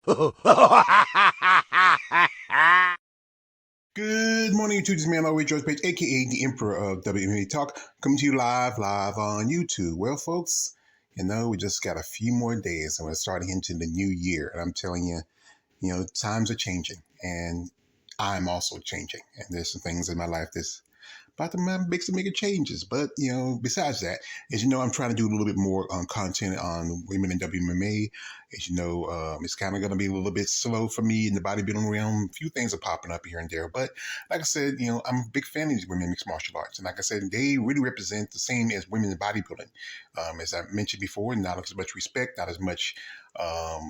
Good morning, YouTube. This is Manon with George Page, aka the Emperor of WMA Talk, coming to you live on YouTube. Well, folks, we just got a few more days and we're starting into the new year. And I'm telling you, times are changing and I'm also changing. And there's some things in my life that's about to make some major changes. But, besides that, as you know, I'm trying to do a little bit more content on women in WMA. As you know, it's kind of going to be a little bit slow for me in the bodybuilding realm. A few things are popping up here and there. But like I said, I'm a big fan of these women in mixed martial arts. And like I said, they really represent the same as women in bodybuilding. As I mentioned before, not as much respect, not as much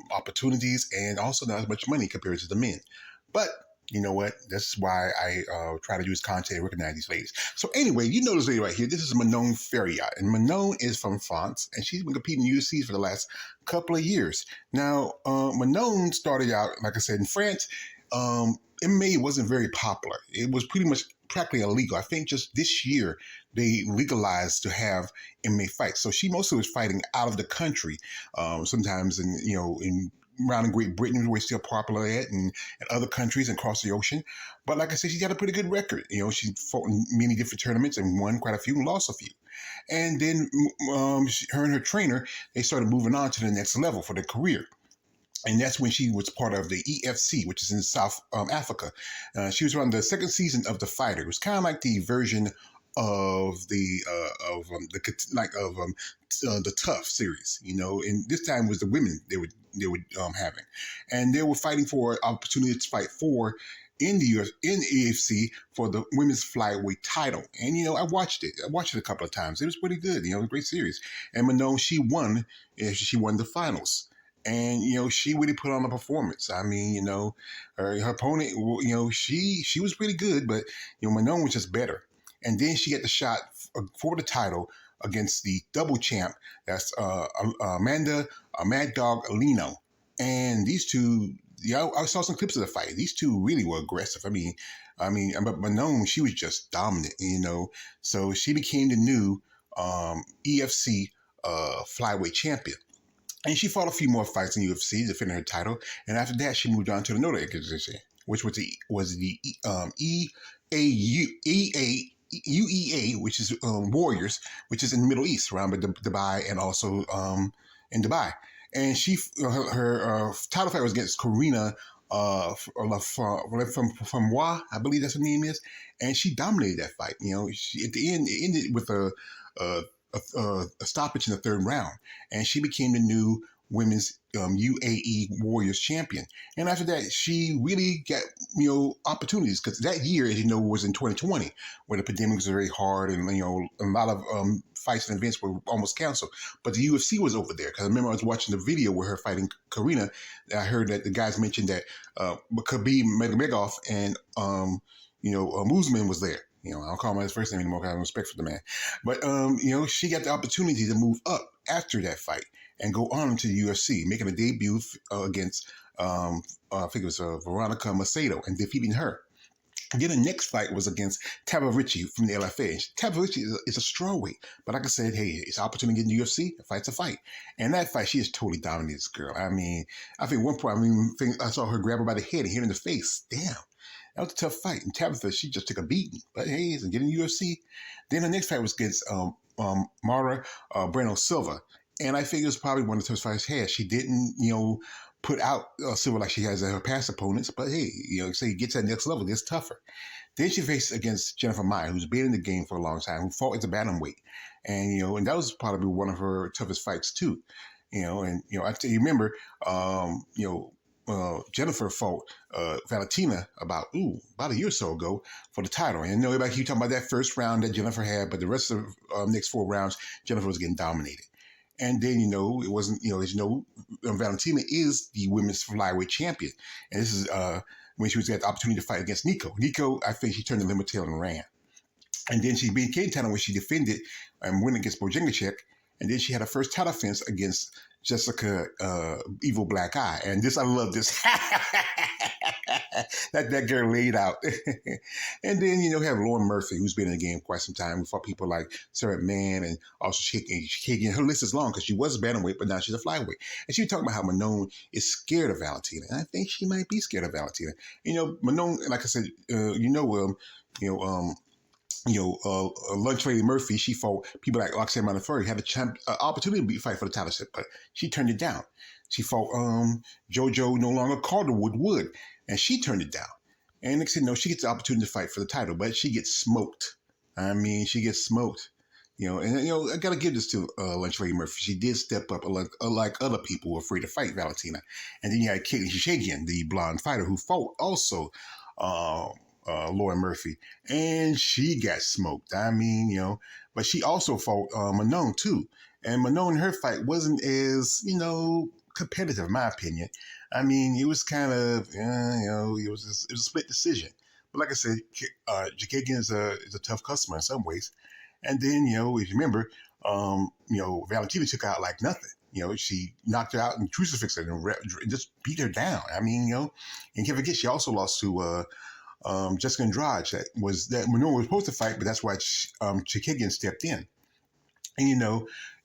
opportunities, and also not as much money compared to the men. But you know what? That's why I try to use content and recognize these ladies. So anyway, you know this lady right here. This is Manon Firot. And Manon is from France, and she's been competing in UFC for the last couple of years. Now, Manon started out, like I said, in France. MMA wasn't very popular. It was pretty much practically illegal. I think just this year they legalized to have MMA fights. So she mostly was fighting out of the country, sometimes in around in Great Britain, where it's still popular at, and other countries and across the ocean. But like I said, she's got a pretty good record. She fought in many different tournaments and won quite a few and lost a few. And then her and her trainer, they started moving on to the next level for their career. And that's when she was part of the EFC, which is in South Africa. She was on the second season of The Fighter. It was kind of like the version of the Tough series, and this time was the women they were having, and they were fighting for opportunity to fight for in the AFC for the women's flyweight title. And I watched it a couple of times. It was pretty good. A great series. And Manon, she won the finals. And she really put on a performance. I mean, her opponent, she was pretty good, but Manon was just better. And then she got the shot for the title against the double champ. That's Amanda Mad Dog Lino. And these two, I saw some clips of the fight. These two really were aggressive. I mean, but Manon, she was just dominant, So she became the new EFC flyweight champion. And she fought a few more fights in UFC, defending her title. And after that, she moved on to another organization, which was the UEA, which is Warriors, which is in the Middle East, around Dubai and also in Dubai. And her title fight was against Karina from Wa, I believe that's her name is, and she dominated that fight. At the end, it ended with a stoppage in the third round, and she became the new women's UAE Warriors champion. And after that, she really got opportunities, because that year, as you know, was in 2020, where the pandemic was very hard, and a lot of fights and events were almost canceled. But the UFC was over there, because I remember I was watching the video where her fighting Karina. I heard that the guys mentioned that Khabib Nurmagomedov and Usman was there. I don't call him his first name anymore because I have respect for the man. But, she got the opportunity to move up after that fight and go on to the UFC, making a debut against, I think it was Veronica Macedo, and defeating her. And then the next fight was against Tabaricci from the LFA. Tabaricci is a strawweight. But like I said, hey, it's an opportunity to get in the UFC. A fight's a fight. And that fight, she is totally dominated this girl. I mean, I think at one point, I saw her grab her by the head and hit her in the face. Damn. That was a tough fight. And Tabitha, she just took a beating. But hey, and getting UFC. Then the next fight was against Mara Breno Silva. And I think it was probably one of the toughest fights she had. She didn't, put out Silva like she has her past opponents. But hey, say he gets to that next level, it gets tougher. Then she faced against Jennifer Maia, who's been in the game for a long time, who fought at the bantamweight. And, and that was probably one of her toughest fights too. I remember, Jennifer fought Valentina about a year or so ago for the title. And everybody keep talking about that first round that Jennifer had, but the rest of the next 4 rounds, Jennifer was getting dominated. And then, it wasn't, as Valentina is the women's flyweight champion. And this is when she was at the opportunity to fight against Nico. Nico, I think she turned the limit tail and ran. And then she became title when she defended and went against Bojangacek. And then she had her first title defense against Jessica Evil Black Eye. And this, I love this. that girl laid out. And then, have Lauren Murphy, who's been in the game quite some time. We fought people like Sarah Mann and also Shaking. Her list is long because she was a bantamweight, but now she's a flyweight. And she was talking about how Manon is scared of Valentina. And I think she might be scared of Valentina. Manon, like I said, Lunch Lady Murphy, she fought people like Roxanne Modafferi, had an opportunity to fight for the title, but she turned it down. She fought JoJo No Longer Calderwood Wood, and she turned it down. And next thing you know, she gets the opportunity to fight for the title, but she gets smoked. I mean, she gets smoked. I got to give this to Lunch Lady Murphy. She did step up like other people who were afraid to fight Valentina. And then you had Katie Shishagian, the blonde fighter, who fought also Lauren Murphy, and she got smoked. I mean, but she also fought Manon too. And Manon, her fight wasn't as, competitive, in my opinion. I mean, it was kind of, it was a split decision. But like I said, Jakagian is a tough customer in some ways. And then, if you remember, Valentina took her out like nothing. She knocked her out and crucifixed her and just beat her down. I mean, and can't forget, she also lost to Jessica Andrade. That Manon was supposed to fight, but that's why Jakagian stepped in. And,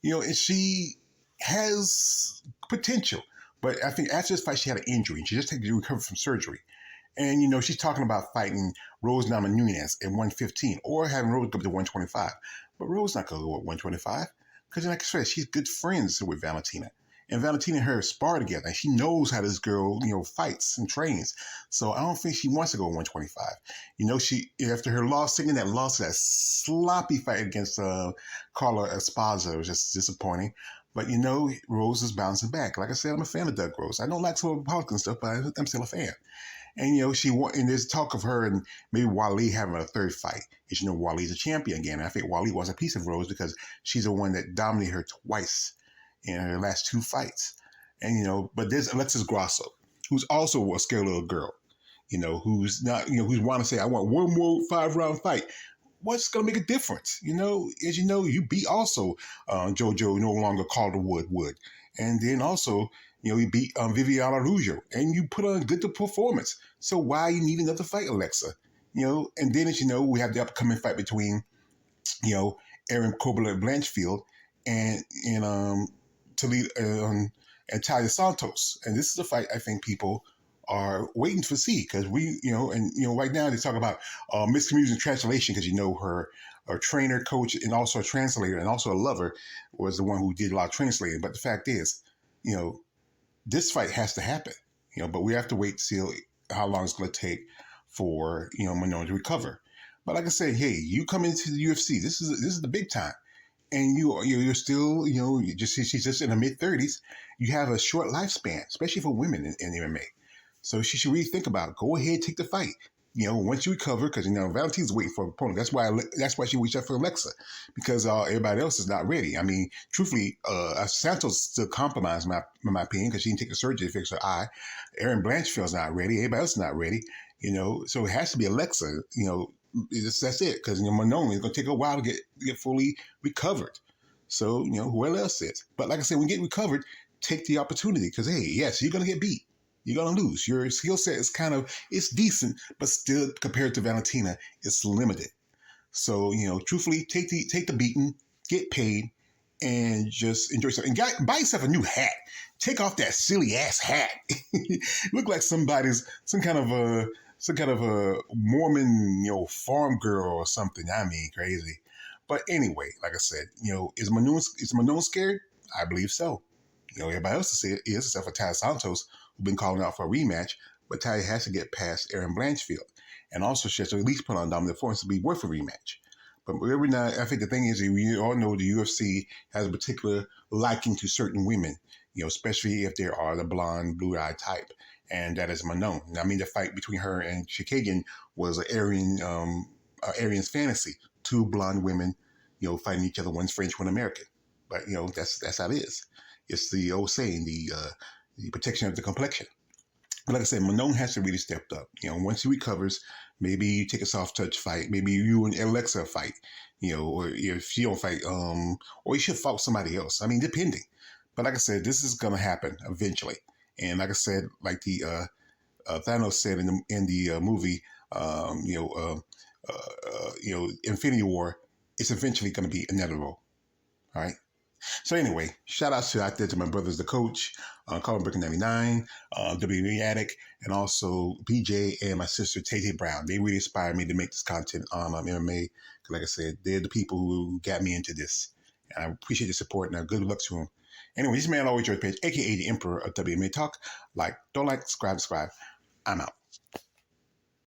and she has potential. But I think after this fight, she had an injury, and she just had to recover from surgery. And, she's talking about fighting Rose Namajunas at 115 or having Rose go up to 125. But Rose not going to go at 125 because, like I said, she's good friends with Valentina. And Valentina and her spar together. And she knows how this girl, fights and trains. So I don't think she wants to go 125. She, after her loss, taking that loss, that sloppy fight against Carla Esparza was just disappointing. But, Rose is bouncing back. Like I said, I'm a fan of Doug Rose. I don't like some of the politics and stuff, but I'm still a fan. And, she won, and there's talk of her and maybe Wally having a third fight. Because, Wally's a champion again. And I think Wally wants a piece of Rose because she's the one that dominated her twice in her last two fights. And, but there's Alexis Grasso, who's also a scared little girl, who's not, who's want to say, I want one more 5-round fight. What's going to make a difference? As you beat also JoJo No Longer Calderwood Wood. And then also, you beat Viviana Araujo, and you put on a good performance. So why you need another fight, Alexa? And then as we have the upcoming fight between, Erin Blanchfield and Toledo and Talia Santos. And this is a fight I think people are waiting to see because right now they talk about miscommunication translation because her trainer, coach, and also a translator and also a lover was the one who did a lot of translating. But the fact is, this fight has to happen, but we have to wait to see how long it's going to take for, Manon to recover. But like I said, hey, you come into the UFC, this is the big time. And you're still, she's just in her mid-30s. You have a short lifespan, especially for women in MMA. So she should really think about it. Go ahead, take the fight. Once you recover, because Valentina's waiting for an opponent. That's why she reached out for Alexa, because everybody else is not ready. I mean, truthfully, Santos still compromised, in my opinion, because she didn't take the surgery to fix her eye. Erin Blanchfield's not ready. Everybody else is not ready. So it has to be Alexa. That's it, because Manon is going to take a while to get fully recovered. So whoever else is. But like I said, when you get recovered, take the opportunity, because hey, yes, you're going to get beat. You're going to lose. Your skill set is it's decent, but still compared to Valentina, it's limited. So, truthfully, take the beating, get paid, and just enjoy yourself. And buy yourself a new hat. Take off that silly ass hat. Look like some kind of a Mormon, farm girl or something. I mean, crazy. But anyway, like I said, is Manon scared? I believe so. Everybody else is except for Talia Santos, who've been calling out for a rematch, but Talia has to get past Erin Blanchfield. And also she has to at least put on dominant force to be worth a rematch. But every now, I think the thing is, we all know the UFC has a particular liking to certain women, especially if they are the blonde, blue-eyed type. And that is Manon. I mean, the fight between her and Chikagian was an Aryan's fantasy. Two blonde women, fighting each other, one's French, one American. But, that's how it is. It's the old saying, the protection of the complexion. But like I said, Manon has to really step up. Once he recovers, maybe you take a soft touch fight. Maybe you and Alexa fight, or if she don't fight, or you should fight somebody else. I mean, depending. But like I said, this is gonna happen eventually. And like I said, like the Thanos said in the movie, um, you know, uh, Infinity War, it's eventually going to be inevitable. All right. So anyway, shout outs to out there to my brothers, the coach, Colin Bricker 99, WWE Addict, and also BJ and my sister Tay Brown. They really inspired me to make this content on MMA. Because like I said, they're the people who got me into this. And I appreciate the support and good luck to them. Anyway, this man always George Page, aka the Emperor of WMA Talk. Don't like, subscribe. I'm out.